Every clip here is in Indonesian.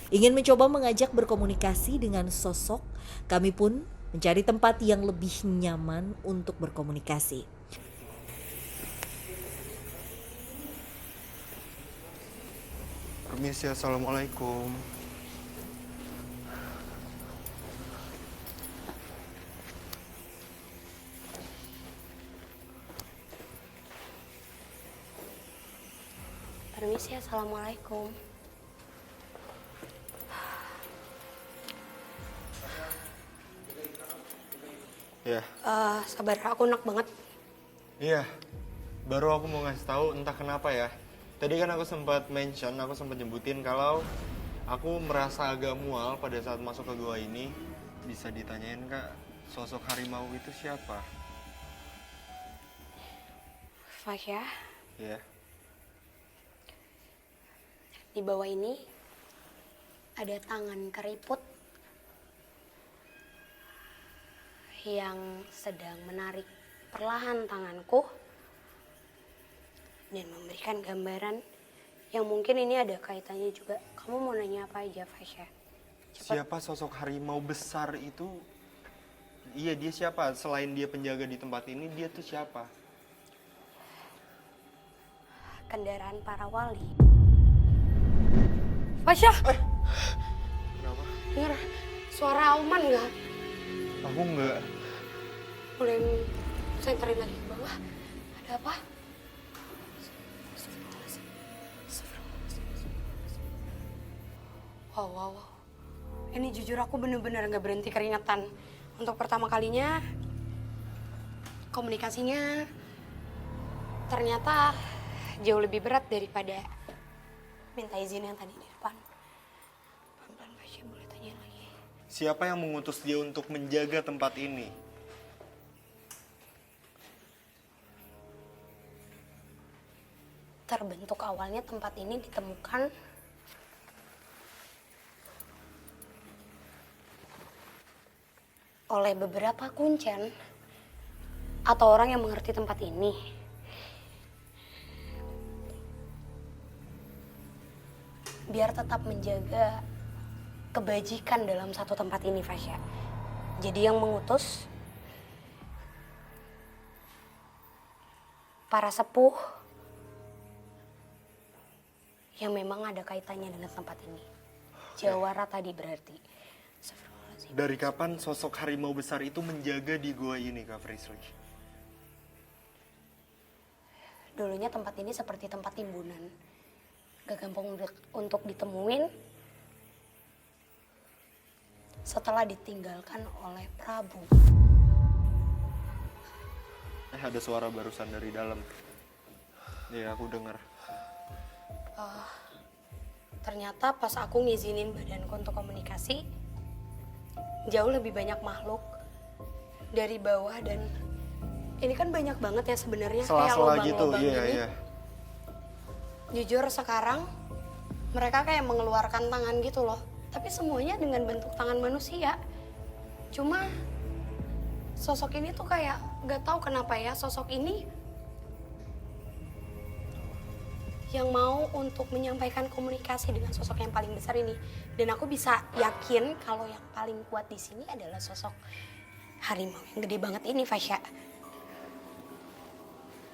Ingin mencoba mengajak berkomunikasi dengan sosok, kami pun mencari tempat yang lebih nyaman untuk berkomunikasi. Permisi, assalamualaikum. Permisi, assalamualaikum. Ya, Sabar, aku enak banget. iya. Baru aku mau ngasih tahu entah kenapa ya. Tadi kan aku sempat nyebutin kalau aku merasa agak mual pada saat masuk ke gua ini. Bisa ditanyain Kak, sosok harimau itu siapa? Fasya, Ya, di bawah ini ada tangan keriput yang sedang menarik perlahan tanganku dan memberikan gambaran yang mungkin ini ada kaitannya juga. Kamu mau nanya apa aja, Fasya? siapa sosok harimau besar itu? Iya, dia siapa? Selain dia penjaga di tempat ini, dia tuh siapa? Kendaraan para wali. Fasya, Kenapa? dengar suara auman nggak? Aku nggak. Boleh senterin lagi ke bawah. Ada apa? Wow. Ini jujur aku bener-bener gak berhenti keringetan. Untuk pertama kalinya, komunikasinya ternyata jauh lebih berat daripada minta izin yang tadi di depan. Pelan-pelan, Fasya, boleh tanya lagi? Siapa yang mengutus dia untuk menjaga tempat ini? Terbentuk awalnya tempat ini ditemukan oleh beberapa kuncen atau orang yang mengerti tempat ini. Biar tetap menjaga kebajikan dalam satu tempat ini, Fasya. Jadi yang mengutus para sepuh yang memang ada kaitannya dengan tempat ini. Jawara tadi berarti. Astagfirullahaladzim. Dari kapan sosok harimau besar itu menjaga di gua ini, Kak Frisri? Dulunya tempat ini seperti tempat timbunan. Gak gampang untuk ditemuin. Setelah ditinggalkan oleh Prabu. Ada suara barusan dari dalam. Iya, aku dengar. Ternyata pas aku ngizinin badanku untuk komunikasi, jauh lebih banyak makhluk dari bawah dan ini kan banyak banget ya sebenarnya kayak Sela-sela gitu, lubang-lubang iya, gini. iya. Jujur sekarang mereka kayak mengeluarkan tangan gitu loh. Tapi semuanya dengan bentuk tangan manusia. Cuma sosok ini tuh kayak gak tahu kenapa ya sosok ini yang mau untuk menyampaikan komunikasi dengan sosok yang paling besar ini. Dan aku bisa yakin kalau yang paling kuat di sini adalah sosok harimau yang gede banget ini, Fasya.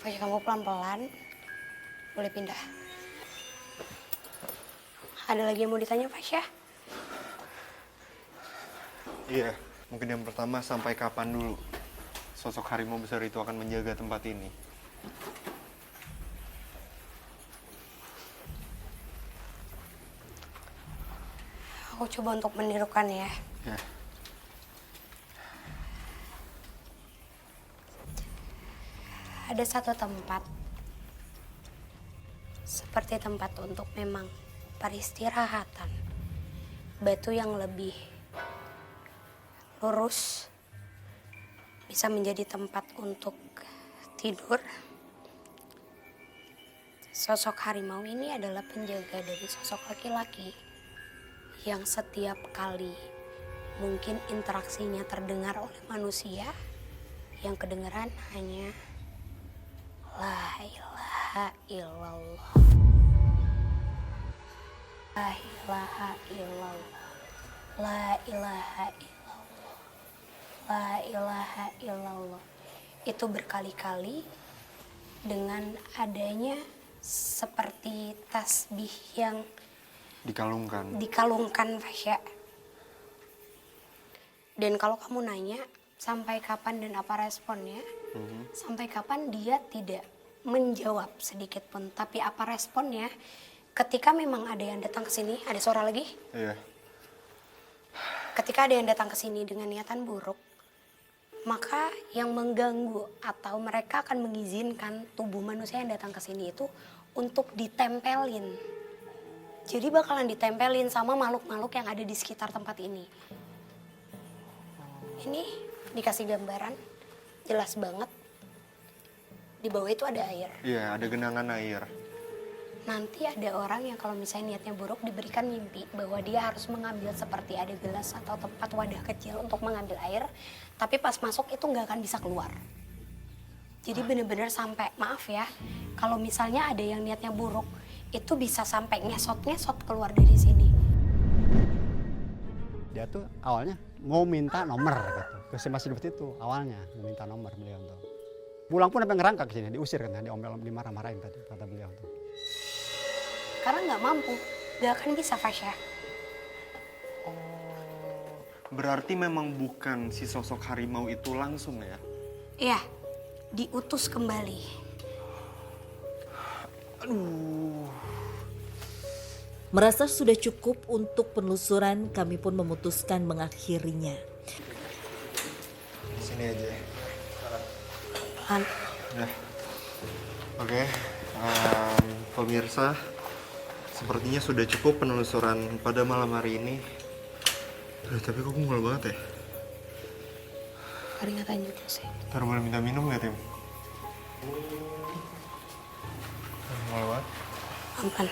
Fasya, kamu pelan-pelan. Boleh pindah. Ada lagi yang mau ditanya, Fasya? Iya, mungkin yang pertama sampai kapan dulu sosok harimau besar itu akan menjaga tempat ini? Aku coba untuk menirukan ya. Ya. Ada satu tempat seperti tempat untuk memang peristirahatan. Batu yang lebih lurus bisa menjadi tempat untuk tidur. Sosok harimau ini adalah penjaga dari sosok laki-laki yang setiap kali mungkin interaksinya terdengar oleh manusia, yang kedengaran hanya la ilaha illallah. La ilaha illallah. La ilaha illallah. La ilaha illallah. Itu berkali-kali dengan adanya seperti tasbih yang dikalungkan Fasya. Dan kalau kamu nanya sampai kapan dan apa responnya, sampai kapan dia tidak menjawab sedikit pun, tapi apa responnya ketika memang ada yang datang ke sini, ada suara lagi? Iya. Ketika ada yang datang ke sini dengan niatan buruk, maka yang mengganggu atau mereka akan mengizinkan tubuh manusia yang datang ke sini itu untuk ditempelin. Jadi bakalan ditempelin sama makhluk-makhluk yang ada di sekitar tempat ini. Ini dikasih gambaran, jelas banget. Di bawah itu ada air. Iya, ada genangan air. Nanti ada orang yang kalau misalnya niatnya buruk diberikan mimpi bahwa dia harus mengambil seperti ada gelas atau tempat wadah kecil untuk mengambil air. Tapi pas masuk itu nggak akan bisa keluar. Jadi bener-bener sampai, maaf ya, kalau misalnya ada yang niatnya buruk, itu bisa sampai ngesot-ngesot keluar dari sini. Dia tuh awalnya mau minta nomor gitu. Ke masih seperti itu awalnya mau minta nomor beliau tuh. Pulang pun sampai ngerangkak ke sini, diusir kan, diomel, dimarah-marahin tadi kata beliau tuh. Karena nggak mampu, nggak akan bisa Fasya. Berarti memang bukan si sosok harimau itu langsung ya? Iya, diutus kembali. Merasa sudah cukup untuk penelusuran, kami pun memutuskan mengakhirinya. Di sini aja. Kan? Ya. Oke, pemirsa, sepertinya sudah cukup penelusuran pada malam hari ini. Tapi kok mual banget ya? Keringatan juga sih. Ntar boleh minta minum gak, Tim? Mual banget. Aman.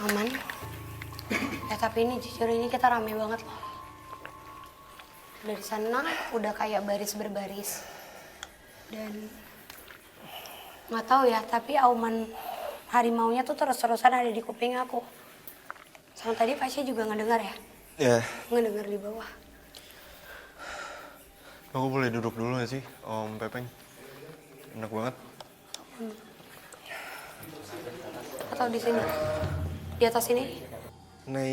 Aman. Ya tapi ini jujur ini kita rame banget loh. Dari sana udah kayak baris berbaris. Dan nggak tahu ya, tapi auman harimaunya tuh terus-terusan ada di kuping aku. Sama tadi Fasya juga ngedengar ya? Ya. Ngedengar di bawah. Aku boleh duduk dulu gak sih, Om Pepeng? Enak banget. Atau di sini? Di atas ini? Nah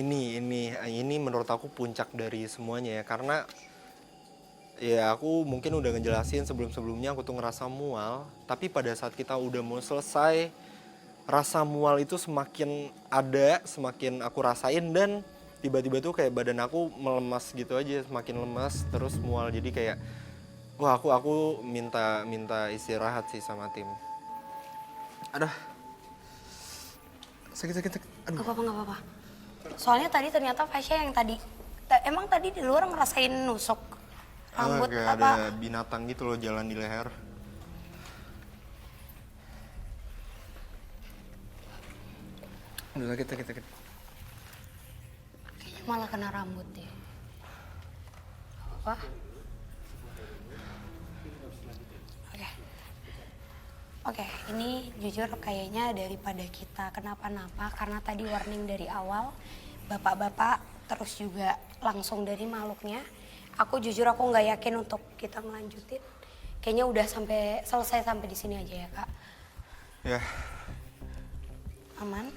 ini menurut aku puncak dari semuanya ya, karena ya aku mungkin udah ngejelasin sebelum-sebelumnya aku tuh ngerasa mual, tapi pada saat kita udah mau selesai, rasa mual itu semakin ada, semakin aku rasain, dan tiba-tiba tuh kayak badan aku melemas gitu aja, semakin lemas terus mual. Jadi kayak wah aku minta istirahat sih sama tim. Aduh. Sakit. Aduh. Gak apa-apa. Soalnya tadi ternyata Fasya yang tadi, emang tadi di luar ngerasain nusuk rambut kayak apa? ada binatang gitu loh jalan di leher. Aduh, sakit. Kayaknya malah kena rambut deh. Apa? Oke, ini jujur kayaknya daripada kita kenapa-napa, karena tadi warning dari awal, bapak-bapak terus juga langsung dari makhluknya. Aku jujur aku nggak yakin untuk kita ngelanjutin. Kayaknya udah selesai sampai di sini aja ya Kak. Ya. Aman?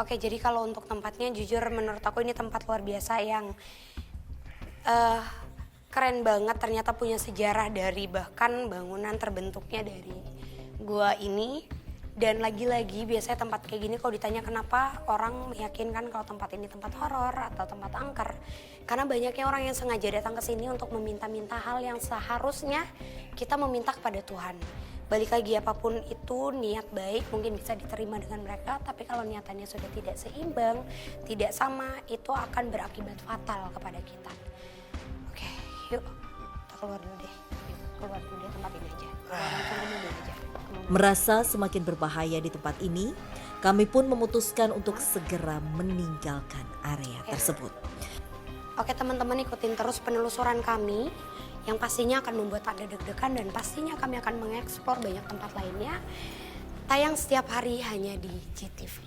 Oke, jadi kalau untuk tempatnya jujur menurut aku ini tempat luar biasa yang keren banget, ternyata punya sejarah dari bahkan bangunan terbentuknya dari gua ini. Dan lagi-lagi biasanya tempat kayak gini kalau ditanya kenapa orang meyakinkan kalau tempat ini tempat horor atau tempat angker, karena banyaknya orang yang sengaja datang ke sini untuk meminta-minta hal yang seharusnya kita meminta kepada Tuhan. Balik lagi, apapun itu niat baik mungkin bisa diterima dengan mereka, tapi kalau niatannya sudah tidak seimbang, tidak sama, itu akan berakibat fatal kepada kita. Oke, yuk kita keluar dulu deh. Keluar dulu deh tempat ini aja. Langsung ke mobil aja. Merasa semakin berbahaya di tempat ini, kami pun memutuskan untuk segera meninggalkan area tersebut. Oke teman-teman, ikutin terus penelusuran kami yang pastinya akan membuat Anda deg-degan dan pastinya kami akan mengeksplor banyak tempat lainnya. Tayang setiap hari hanya di GTV.